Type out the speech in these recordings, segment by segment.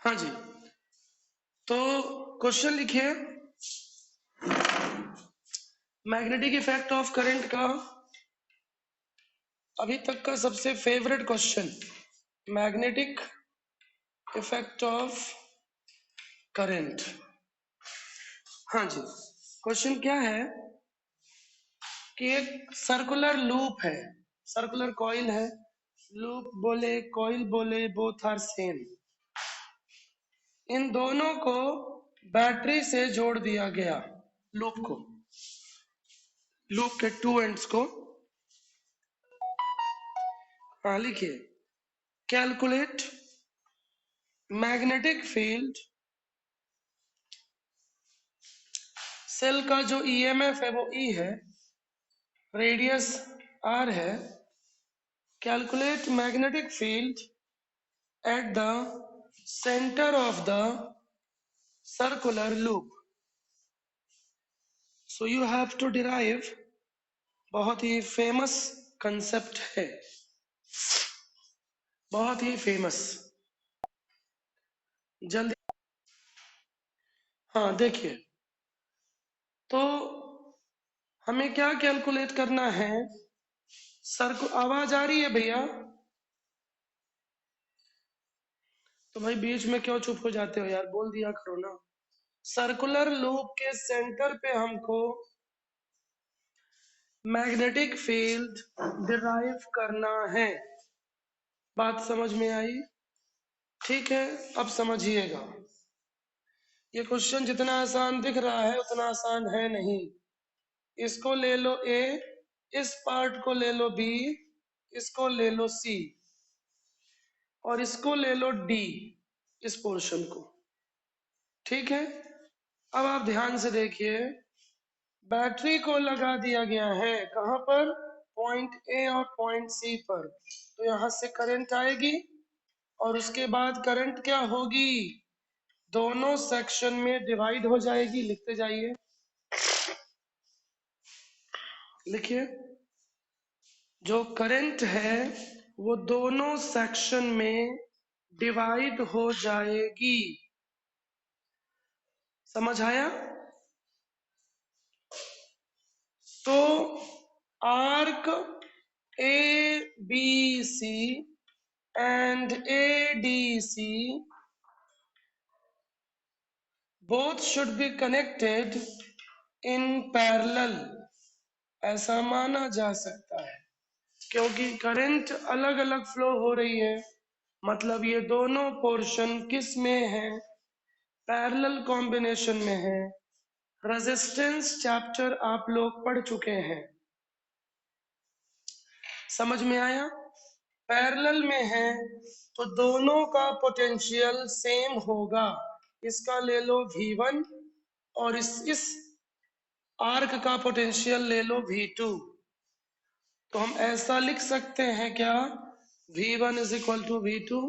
हाँ जी। तो क्वेश्चन लिखिए, मैग्नेटिक इफेक्ट ऑफ करंट का अभी तक का सबसे favourite question, magnetic effect of current. हाँ जी, क्वेश्चन क्या है कि एक सर्कुलर लूप है, सर्कुलर कॉइल है, लूप बोले कॉइल बोले बोथ आर सेम। इन दोनों को बैटरी से जोड़ दिया गया, लूप को, लूप के टू एंड्स को। हाँ लिखिए, कैलकुलेट मैग्नेटिक फील्ड, सेल का जो ईएमएफ है वो ई है, रेडियस आर है। Calculate magnetic field at the center of the circular loop. So you have to derive, बहुत ही फेमस कंसेप्ट है, बहुत ही फेमस। जल्दी, हाँ देखिए, तो हमें क्या कैलकुलेट करना है। आवाज आ रही है भैया? तो भाई बीच में क्यों चुप हो जाते हो यार, बोल दिया करो ना। सर्कुलर लूप के सेंटर पे हमको मैग्नेटिक फील्ड डिराइव करना है। बात समझ में आई? ठीक है, अब समझिएगा। ये क्वेश्चन जितना आसान दिख रहा है उतना आसान है नहीं। इसको ले लो ए, इस पार्ट को ले लो बी, इसको ले लो सी, और इसको ले लो डी, इस पोर्शन को। ठीक है, अब आप ध्यान से देखिए, बैटरी को लगा दिया गया है कहां पर? पॉइंट ए और पॉइंट सी पर। तो यहां से करंट आएगी और उसके बाद करंट क्या होगी? दोनों सेक्शन में डिवाइड हो जाएगी। लिखते जाइए, लिखिए, जो करंट है वो दोनों सेक्शन में डिवाइड हो जाएगी। समझ आया? तो arc A B C and A D C both should be connected in parallel, ऐसा माना जा सकता है, क्योंकि करंट अलग अलग फ्लो हो रही है। मतलब ये दोनों पोर्शन किस में है? पैरेलल कॉम्बिनेशन में है। रेजिस्टेंस चैप्टर आप लोग पढ़ चुके हैं, समझ में आया? पैरेलल में है तो दोनों का पोटेंशियल सेम होगा। इसका ले लो V1 और इस आर्क का पोटेंशियल ले लो V2। तो हम ऐसा लिख सकते हैं क्या? V1 is equal to V2।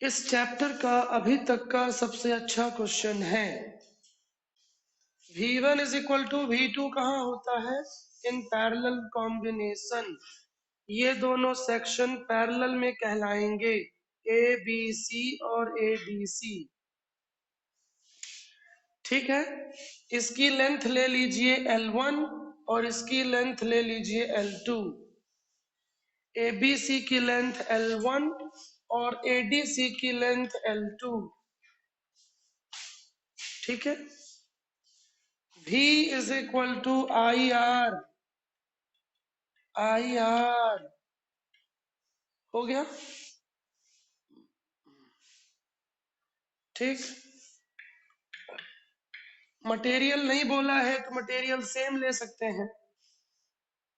इस चैप्टर का अभी तक का सबसे अच्छा क्वेश्चन है। V1 is equal to V2 कहाँ होता है? In parallel combination. ये दोनों सेक्शन पैरेलल में कहलाएंगे, ए बी सी और ए डी सी। ठीक है, इसकी लेंथ ले लीजिए L1 और इसकी लेंथ ले लीजिए L2। ABC की लेंथ L1 और ADC की लेंथ L2। ठीक है, V is equal to IR, IR हो गया। ठीक, मटेरियल नहीं बोला है तो मटेरियल सेम ले सकते हैं।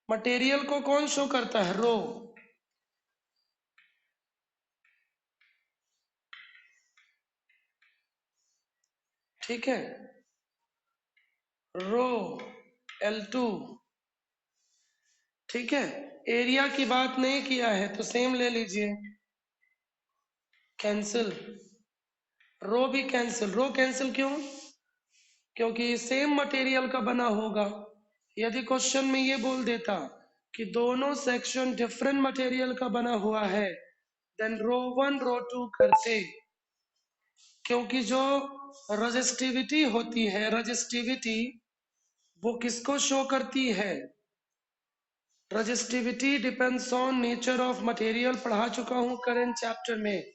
मटेरियल को कौन शो करता है? रो। ठीक है, रो L2। ठीक है, एरिया की बात नहीं किया है तो सेम ले लीजिए, कैंसिल। रो भी कैंसिल। रो कैंसिल क्यों? क्योंकि सेम मटेरियल का बना होगा। यदि क्वेश्चन में ये बोल देता कि दोनों सेक्शन डिफरेंट मटेरियल का बना हुआ है, देन रो 1 रो 2 करते। क्योंकि जो रजिस्टिविटी होती है, रजिस्टिविटी वो किसको शो करती है? Resistivity depends on nature of material, पढ़ा चुका हूं करंट चैप्टर में।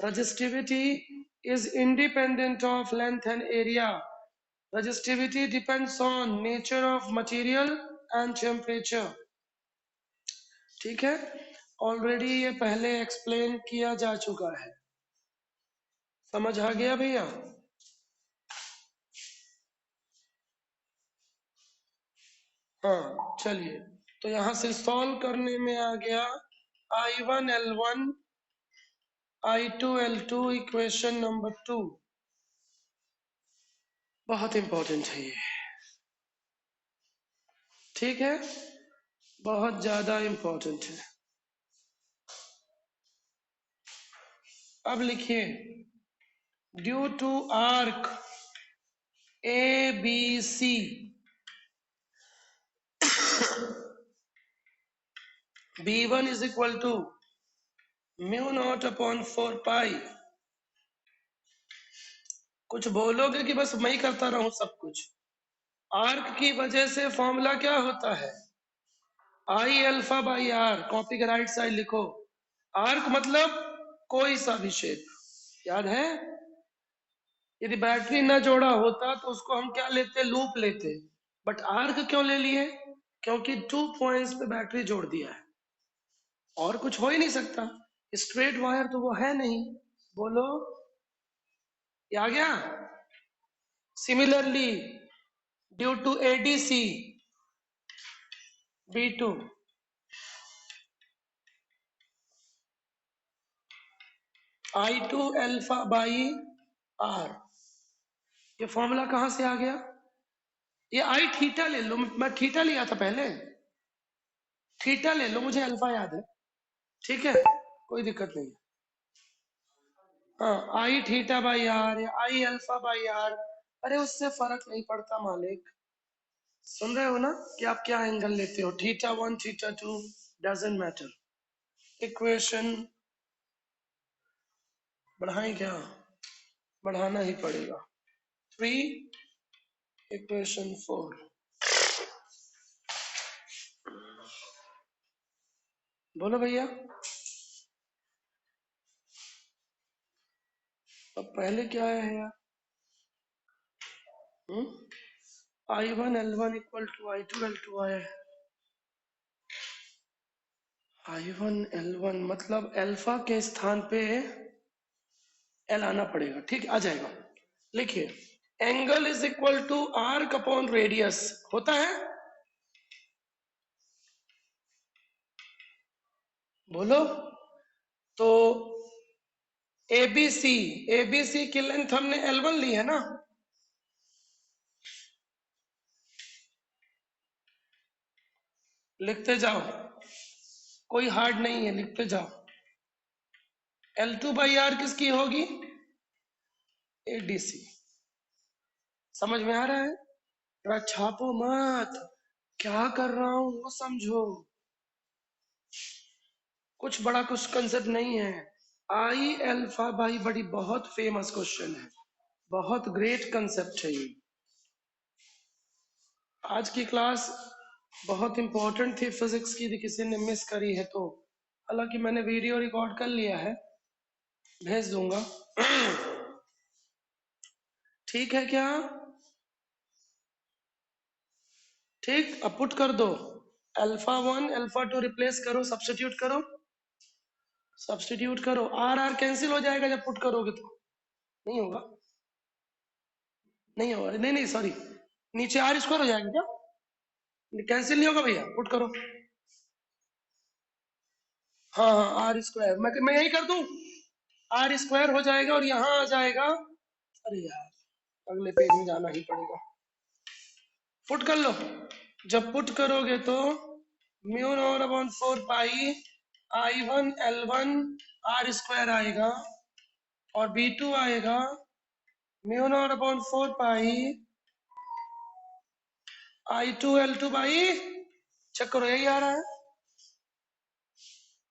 Resistivity is independent of length and area. Resistivity depends on nature of material and temperature. ठीक है, ऑलरेडी ये पहले एक्सप्लेन किया जा चुका है। समझ आ गया भैया? हाँ चलिए, तो यहां से सॉल्व करने में आ गया I1L1 I2L2 इक्वेशन नंबर 2। बहुत इंपॉर्टेंट है ये, ठीक है, बहुत ज्यादा इंपॉर्टेंट है। अब लिखिए, due to arc ABC B1 is equal to mu nought upon 4 pi. कुछ बोलोगे कि बस मैं ही करता रहूं सब कुछ? आर्क की वजह से फॉर्मूला क्या होता है? I alpha by R. Copy के राइट साइड लिखो, आर्क मतलब कोई सा भी शेप, याद है? यदि बैटरी न जोड़ा होता तो उसको हम क्या लेते? लूप लेते। बट आर्क क्यों ले लिए? क्योंकि 2 पॉइंट्स पे बैटरी जोड़ दिया है, और कुछ हो ही नहीं सकता। स्ट्रेट वायर तो वो है नहीं। बोलो, ये आ गया? Similarly, due to ADC B2 I2 alpha by R. ये फॉर्मूला कहां से आ गया? ये आई थीटा ले लो, मैं थीटा लिया था पहले, थीटा ले लो, मुझे अल्फा याद है। ठीक है, कोई दिक्कत नहीं। हाँ, आई थीटा बाई आर या आई अल्फा बाई आर, अरे उससे फर्क नहीं पड़ता मालिक। सुन रहे हो ना कि आप क्या एंगल लेते हो? Theta 1 theta 2 doesn't matter. Equation बढ़ाएं क्या? बढ़ाना ही पड़ेगा। 3 इक्वेशन 4। बोलो भैया। अब पहले क्या है यार? I1L1 इक्वल टू I2L2 आया है। I1L1 मतलब अल्फा के स्थान पे L आना पड़ेगा। ठीक, आ जाएगा। लिखिए, angle is equal to arc upon radius होता है। बोलो। तो ABC की लेंथ हमने L1 ली है ना? लिखते जाओ, कोई हार्ड नहीं है, लिखते जाओ। L2 बाई आर किसकी होगी? ADC। समझ में आ रहा है? जरा छापो मत, क्या कर रहा हूं वो समझो। कुछ बड़ा कुछ कंसेप्ट नहीं है। आई अल्फा बाई बड़ी बहुत फेमस क्वेश्चन है, बहुत ग्रेट कंसेप्ट है ये। आज की क्लास बहुत इंपॉर्टेंट थी फिजिक्स की, यदि किसी ने मिस करी है तो, हालांकि मैंने वीडियो रिकॉर्ड कर लिया है, भेज दूंगा। ठीक है क्या? ठीक, अब पुट कर दो। अल्फा 1 अल्फा 2 रिप्लेस करो, सब्स्टिट्यूट करो, सब्स्टिट्यूट करो। आर आर कैंसिल हो जाएगा जब पुट करोगे तो। नहीं होगा, नहीं होगा, नहीं नहीं सॉरी, नीचे आर स्क्वायर हो जाएगा क्या? कैंसिल नहीं होगा भैया, पुट करो। हाँ हाँ, आर स्क्वायर मैं यही कर दूं, आर स्क्वायर हो जाएगा और यहाँ आ जाएगा। अरे यार, अगले पेज में जाना ही पड़ेगा। पुट कर लो। जब पुट करोगे तो mu nought upon 4 pi I1L1 R square आएगा, और B2 आएगा mu nought upon 4 pi I2L2 by, check करो यही आ रहा है।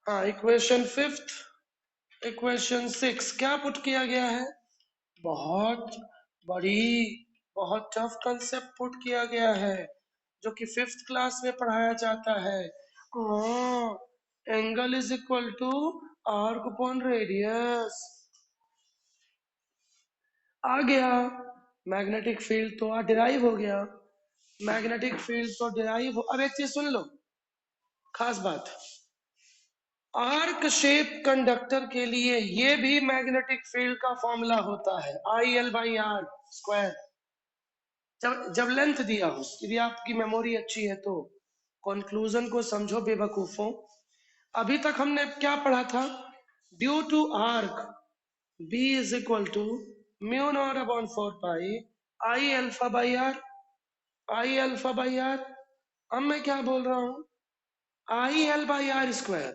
हाँ, इक्वेशन 5th, इक्वेशन 6 क्या पुट किया गया है? बहुत बड़ी, बहुत टफ कंसेप्ट पुट किया गया है जो कि 5th क्लास में पढ़ाया जाता है। Angle is equal to arc upon radius. आ गया मैग्नेटिक फील्ड तो डिराइव हो गया। मैग्नेटिक फील्ड तो डिराइव हो। अब एक चीज सुन लो, खास बात, आर्क शेप कंडक्टर के लिए ये भी मैग्नेटिक फील्ड का फॉर्मूला होता है, IL/R²। जब लेंथ दिया हो, यदि आपकी मेमोरी अच्छी है तो कंक्लूजन को समझो बेवकूफों। अभी तक हमने क्या पढ़ा था? Due to arc B is equal to mu nought upon 4 pi I α/R। I α/R। अब मैं क्या बोल रहा हूं? IL/R²।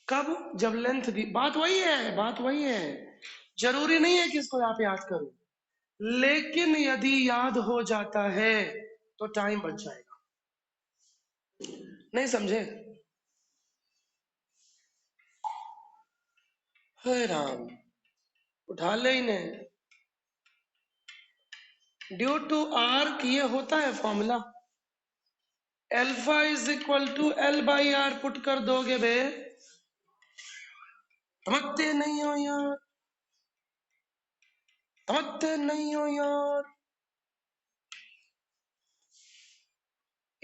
कब? जब लेंथ दी। बात वही है, बात वही है। जरूरी नहीं है कि इसको आप याद करो, लेकिन यदि याद हो जाता है तो टाइम बच जाएगा। नहीं समझे? हे राम, उठा ले इन्हें। ड्यू टू आर्क ये होता है formula. Alpha is equal to L/R put कर दोगे बे। समझते नहीं हो यार, समझते नहीं हो यार।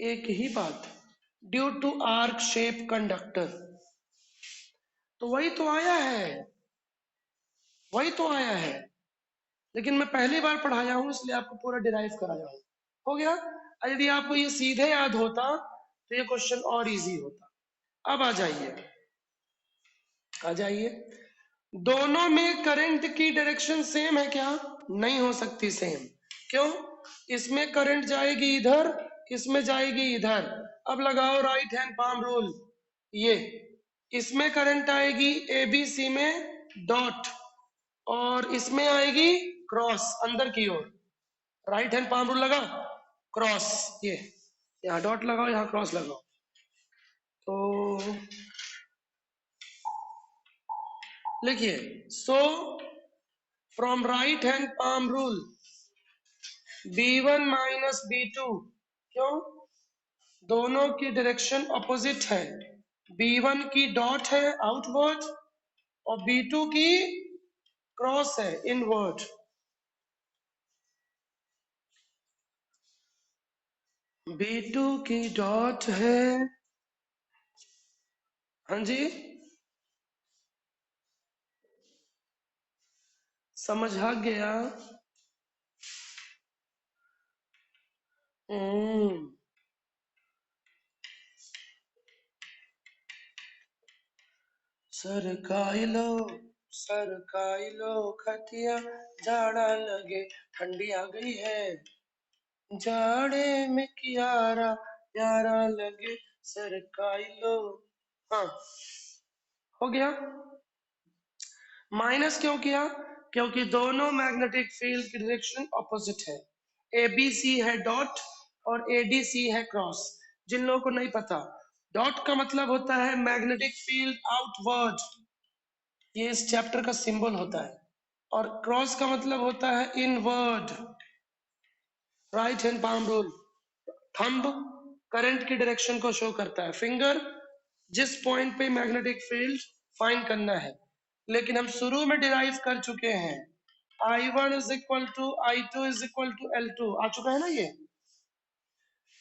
एक ही बात, due to arc shape conductor, तो वही तो आया है, वही तो आया है। लेकिन मैं पहली बार पढ़ाया हूं इसलिए आपको पूरा डिराइव कराया हूं। हो गया? यदि आपको ये सीधे याद होता तो ये क्वेश्चन और इजी होता। अब आ जाइए, आ जाइए। दोनों में करंट की डायरेक्शन सेम है क्या? नहीं हो सकती सेम। क्यों? इसमें करंट जाएगी इधर, इसमें जाएगी इधर। अब लगाओ राइट हैंड पाम रूल। ये इसमें करंट आएगी ABC में डॉट, और इसमें आएगी क्रॉस अंदर की ओर। राइट हैंड पाम रूल लगा, क्रॉस। ये यहाँ डॉट लगाओ, यहाँ क्रॉस लगाओ। तो लिखिए, so from right hand palm rule B1 minus B2, क्यों? दोनों की डायरेक्शन अपोजिट है। B1 की डॉट है आउटवर्ड और B2 की क्रॉस है इनवर्ड। B2 की डॉट है, हाँ जी, समझ आ गया। सरकाइलो, सरकाइलो खतिया, जाड़ा लगे ठंडी आ गई है, जाड़े में कियारा प्यारा लगे, सरकाइलो। हाँ, हो गया। माइनस क्यों किया? क्योंकि दोनों मैग्नेटिक फील्ड की डायरेक्शन ऑपोजिट है। ABC है डॉट और ADC है क्रॉस। जिन लोगों को नहीं पता, डॉट का मतलब होता है मैग्नेटिक फील्ड आउटवर्ड, ये इस चैप्टर का सिंबल होता है। और क्रॉस का मतलब होता है inward. Right hand palm rule, thumb current की डायरेक्शन को शो करता है, फिंगर जिस पॉइंट पे मैग्नेटिक फील्ड फाइंड करना है। लेकिन हम शुरू में डिराइव कर चुके हैं, I1 is equal to I2 is equal to L2 आ चुका है ना ये।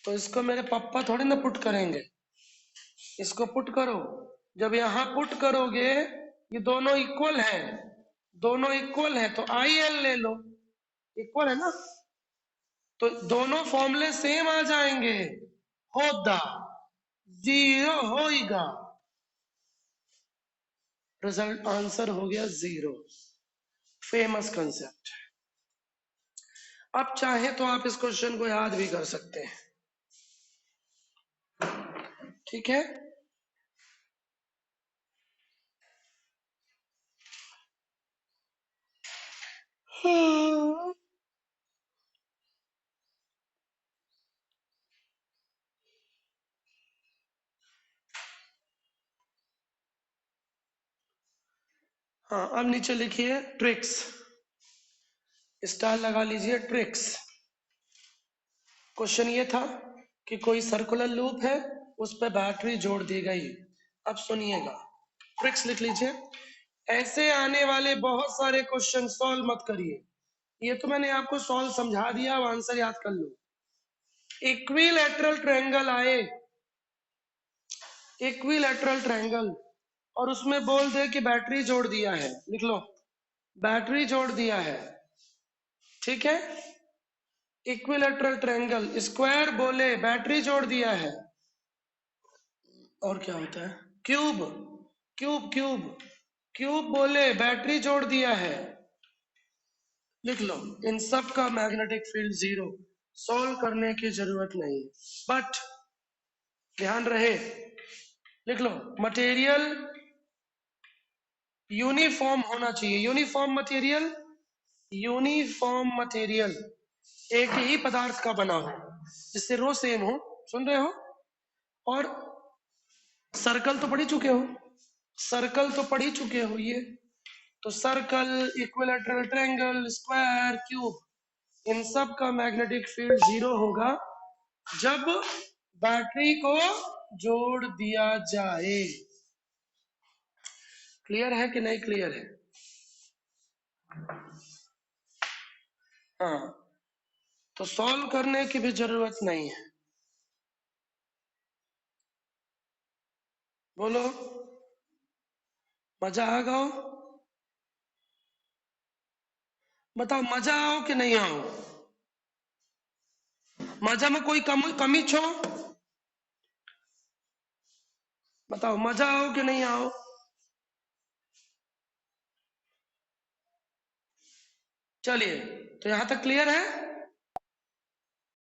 तो इसको मेरे पापा थोड़ी ना पुट करेंगे, इसको पुट करो। जब यहां पुट करोगे, ये दोनों इक्वल है, दोनों इक्वल है तो IL ले लो, इक्वल है ना, तो दोनों फॉर्मूले सेम आ जाएंगे। होगा जीरो, होगा रिजल्ट, आंसर हो गया जीरो। Famous concept. अब चाहे तो आप इस क्वेश्चन को याद भी कर सकते हैं, ठीक है। हाँ, अब नीचे लिखिए ट्रिक्स। स्टार लगा लीजिए, ट्रिक्स। क्वेश्चन ये था कि कोई सर्कुलर लूप है, उस पर बैटरी जोड़ दी गई। अब सुनिएगा, ट्रिक्स लिख लीजिए। ऐसे आने वाले बहुत सारे क्वेश्चन सॉल्व मत करिए, ये तो मैंने आपको सॉल्व समझा दिया, अब आंसर याद कर लो। इक्विलैटरल ट्रायंगल आए, इक्विलैटरल ट्रायंगल, और उसमें बोल दे कि बैटरी जोड़ दिया है, लिख लो, बैटरी जोड़ दिया है, ठीक है। इक्विलैटरल ट्रायंगल, स्क्वायर बोले बैटरी जोड़ दिया है, और क्या होता है, क्यूब, क्यूब क्यूब, क्यूब बोले बैटरी जोड़ दिया है, लिख लो। इन सब का मैग्नेटिक फील्ड जीरो, सॉल्व करने की जरूरत नहीं, बट ध्यान रहे, लिख लो, मटेरियल यूनिफॉर्म होना चाहिए, यूनिफॉर्म मटेरियल, यूनिफॉर्म मटेरियल एक ही पदार्थ का बना हो, जिससे रो सेम हो, सुन रहे हो। और सर्कल तो पढ़ ही चुके हो, सर्कल तो पढ़ ही चुके हो ये, तो circle, equilateral triangle, square, cube, इन सब का मैग्नेटिक फील्ड जीरो होगा जब बैटरी को जोड़ दिया जाए। क्लियर है कि नहीं क्लियर है? हाँ, तो सॉल्व करने की भी जरूरत नहीं है। बोलो, मजा आ गया? बताओ, मजा आओ कि नहीं आओ? मजा में कोई कमी छो? बताओ, मजा आओ कि नहीं आओ? चलिए, तो यहां तक क्लियर है।